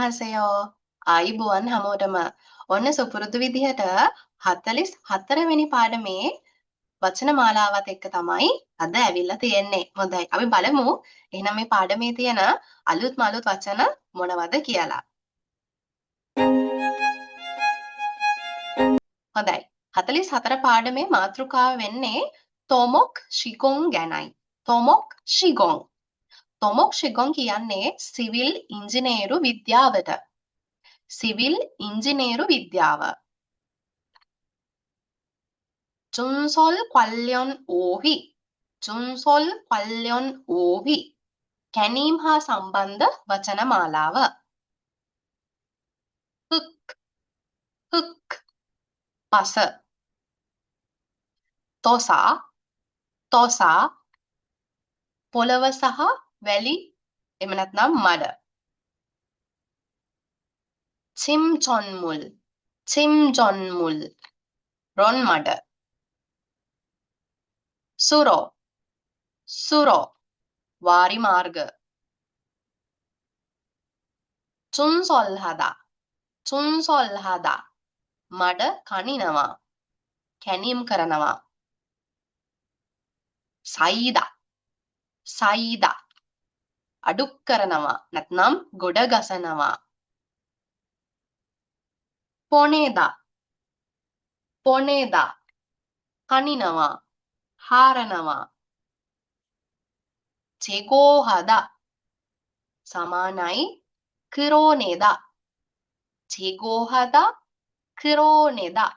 안녕하세요. ආයුබෝවන් හැමෝටම. ඔන්න සුපුරුදු විදිහට 44 වෙනි පාඩමේ වචන මාලාවත් එක්ක තමයි අද ඇවිල්ලා තියෙන්නේ. හොඳයි. අපි බලමු එහෙනම් මේ පාඩමේ තියෙන අලුත්ම අලුත් වචන මොනවද කියලා. හොඳයි. 44 පාඩමේ මාතෘකාව වෙන්නේ තොමොක් ශිගොන් ගැනයි. තොමොක් ශිගොන්. තොමොක් ශිගොන් කියන්නේ සිවිල් ඉංජිනේරු විද්‍යාවට. සිවිල් ඉංජිනේරු විද්‍යාව. 준설 관련 오휘. 준설 관련 오휘. කැනීම් හා සම්බන්ධ වචන මාලාව. 흑 පස. තොසා පොළව සහ වැලි එහෙම නැත්නම් මඩ. 침전물 රොන් මඩ. 수로 වාරි මාර්ග. 준설하다 මඩ කනිනවා කැනීම් කරනවා. සයිදා අඩුක් කරනවා නැත්නම් ගොඩ ගසනවා. පොනේදා කනිනවා හාරනවා. 제거하다 සමානයි ක්‍රෝනේදා. 제거하다 ක්‍රෝනේදා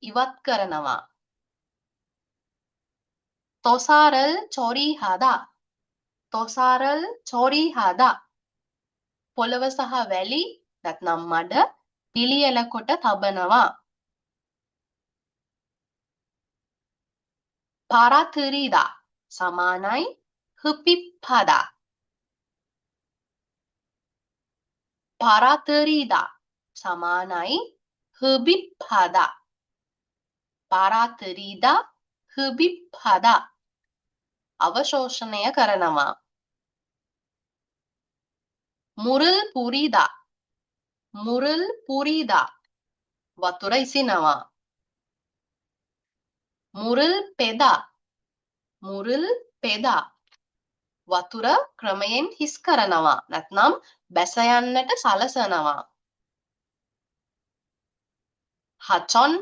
ඉවත් කරනවා. තොසාරල් චොරිහාදා පොළව සහ වැලි නැත්නම් මඩ පිළියෙල කොට තබනවා. පාරාතරිදා සමානයි හුපිප්පදා. පාරාතරිදා සමානයි හුබිප්පදා. පාරාතරිදා හුබිප්පදා අවශෝෂණය කරනවා. මුරුල් පුරිදා වතුර ඉසිනවා. මුරුල් පෙදා වතුර ක්‍රමයෙන් හිස් කරනවා නැත්නම් බැස යන්නට සලසනවා. හචොන්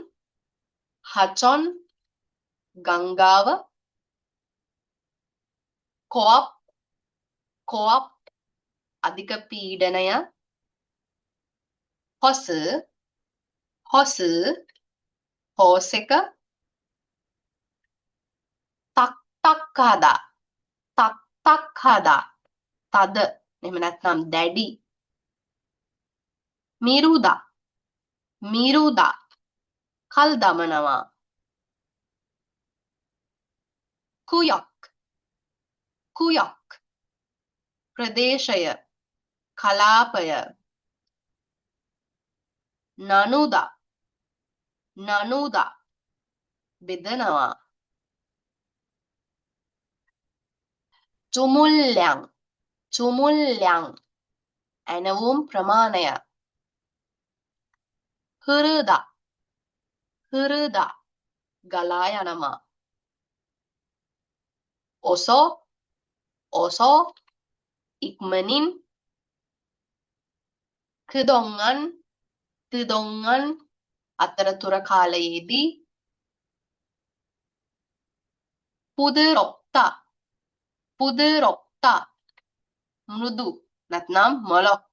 ගංගාව. කොප් අධික පීඩනය. හොස් එක. තක්හදා තද එහෙම නැත්නම් දැඩි. මිරුදා කල් දමනවා. කුයක් ප්‍රදේශය කලාපය. නනුදා බෙදනවා. චුමුල්ලං ඇනවුම් ප්‍රමාණය. හෘදා ගලා යනවා. ඔසෝ ඉක්මනින්. ක්දොංගන් අතරතුර කාලයේදී. පුදරොක්තා මෘදු නැත්නම් මොලොක්.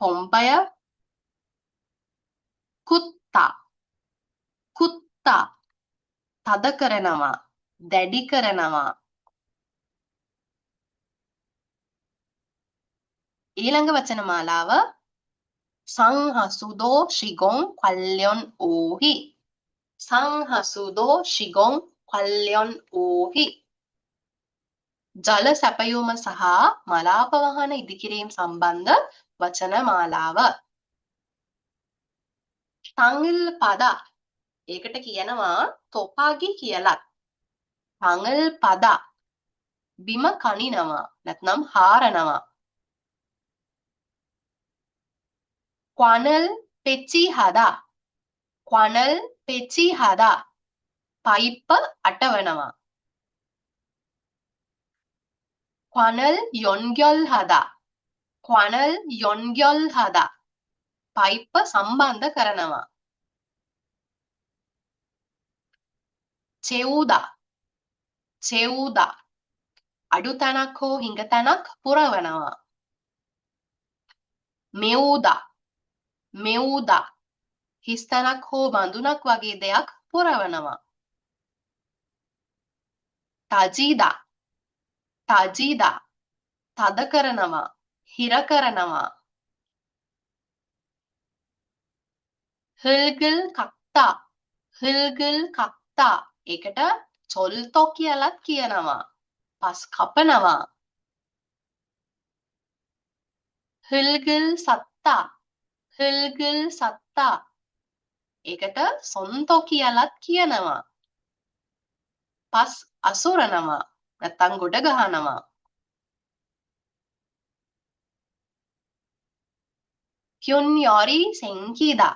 පොම්පය. කුත්තා තද කරනවා දැඩි කරනවා. ඊළඟ වචන මාලාව සංහසුදෝ ශිගොන් 관련 오휘. සංහසුදෝ ශිගොන් 관련 오휘. ජල සැපයුම සහ මලාප වහන ඉදිකිරීම සම්බන්ධ වචන මාලාව. තංගල්පදා ඒකට කියනවා තොපාගි කියලා. තංගල්පදා බිම කනිනවා නැත්නම් හාරනවා. ක්වනල් පෙච්චි හදා. ක්වනල් පෙච්චි හදා. පයිප්ප අටවනවා. ක්වනල් යොන්ගොල් හදා. ක්වනල් යොන්ගොල් හදා. පයිප්ප සම්බන්ධ කරනවා. චෙවුදා. චෙවුදා. අඩු තැනක් හෝ හිඟ තැනක් පුරවනවා. මෙවුදා. මෙවුදා. හිස් තැනක් හෝ බඳුනක් වගේ දෙයක් පුරවනවා. තජීදා. තජීදා. තද කරනවා. හිර කරනවා. හල්ගල් කක්තා. හල්ගල් කක්තා. ඒකට චොල්තෝ කියලත් කියනවා. පස් කපනවා. හල්ගල් සත්තා. හල්ගල් සත්තා. ඒකට සොන්තෝ කියලත් කියනවා. පස් අසුරනවා. නැත්තම් ගොඩ ගහනවා. kyunnyori senkida.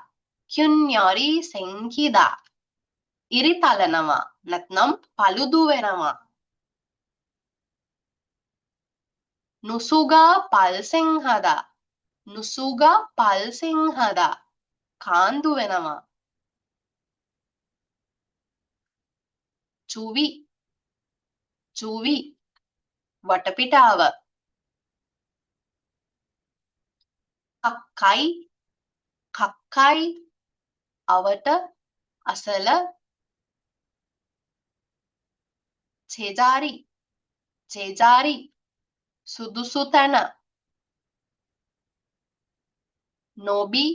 kyunnyori senkida. ඉරිතලනවා නැත්නම් paludu වෙනවා. නුසුගා පල්සෙන් හදා. නුසුගා පල්සෙන් හදා. කාන්දු වෙනවා. චුවි. චුවි. වටපිටාව. කක්කයි. කක්කයි. අවට අසල. 제자리. 제자리. සුදුසු තැන. නොබි.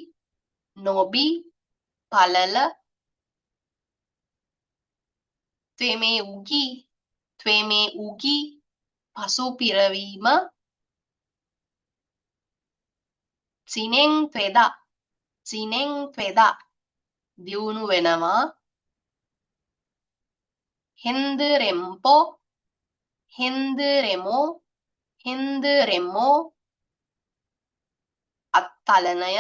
නොබි. පළල. ත්වෙමේ උගි. ත්වෙමේ උගි. පසු පිරවීම. චිනෙන් ත්වෙදා. චිනෙන් ත්වෙදා. දියුණු වෙනවා. හෙන්දරෙම්පෝ. හෙන්දරෙමෝ. හෙන්දරෙමෝ. අත්තලනය.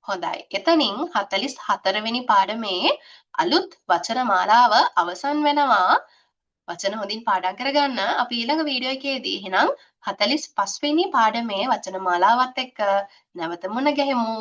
හොඳයි. එතනින් 44 වෙනි පාඩමේ අලුත් වචන මාලාව අවසන් වෙනවා. වචන හොඳින් පාඩම් කරගන්න. අපි ඊළඟ වීඩියෝ එකේදී එහෙනම් 45 වෙනි පාඩමේ වචන මාලාවත් එක්ක නැවත මුණ ගැහෙමු.